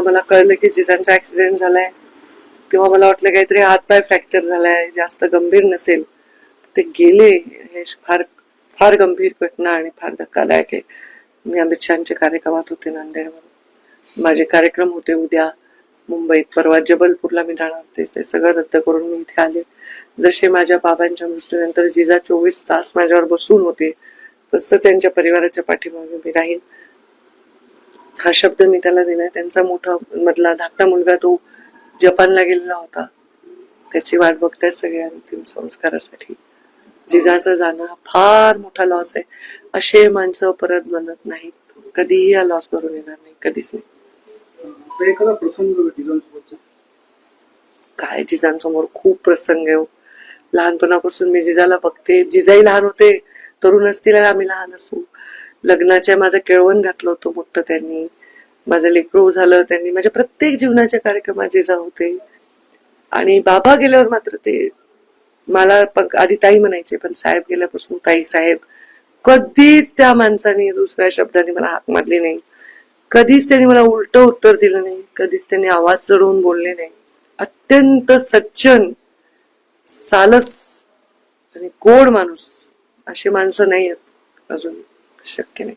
मला कळलं की जिजांचा ऍक्सिडेंट झालाय तेव्हा मला वाटलं काहीतरी हातपाय फ्रॅक्चर झालाय, जास्त गंभीर नसेल. ते गेले. हे फार फार गंभीर घटना आणि फार धक्कादायक आहे. मी अमित शहाचे कार्यक्रमात होते नांदेडमध्ये. माझे कार्यक्रम होते उद्या मुंबईत, परवा जबलपूरला मी जाणार होते. ते सगळं रद्द करून मी इथे आले. जसे माझ्या बाबांच्या मृत्यूनंतर जिजा 24 तास माझ्यावर बसून होते, तसं त्यांच्या परिवाराच्या पाठीमागे मी राहीन. हा शब्द मी त्याला दिलाय. त्यांचा मोठा मधला धाकटा मुलगा तो जपानला गेलेला होता. त्याची वाट बघतायत सगळे अंतिम संस्कारासाठी. जिजाचं जाणं हा फार मोठा लॉस आहे. असे माणसं परत बनत नाहीत. कधीही हा लॉस भरून येणार नाही, कधीच नाही. एखादा प्रसंग जिजांसोबतचा? काय जिजांसमोर खूप प्रसंग आहे. लहानपणापासून मी जिजाला बघते. जिजाई लहान होते, तरुण असतील आणि आम्ही लहान असू. लग्नाच्या माझं केळवण घातलं होतं मोठं त्यांनी. माझं लेकरू झालं त्यांनी. माझ्या प्रत्येक जीवनाच्या कार्यक्रमात जिजा होते. आणि बाबा गेल्यावर मात्र ते मला आधी ताई म्हणायचे, पण साहेब गेल्यापासून ताई साहेब. कधीच त्या माणसाने दुसऱ्या शब्दाने मला हाक मारली नाही. कधीच त्यांनी मला उलट उत्तर दिलं नाही. कधीच त्यांनी आवाज चढवून बोलले नाही. अत्यंत सज्जन, सालस आणि गोड माणूस. अशी माणसं नाही आहेत अजून, शक्य नाही.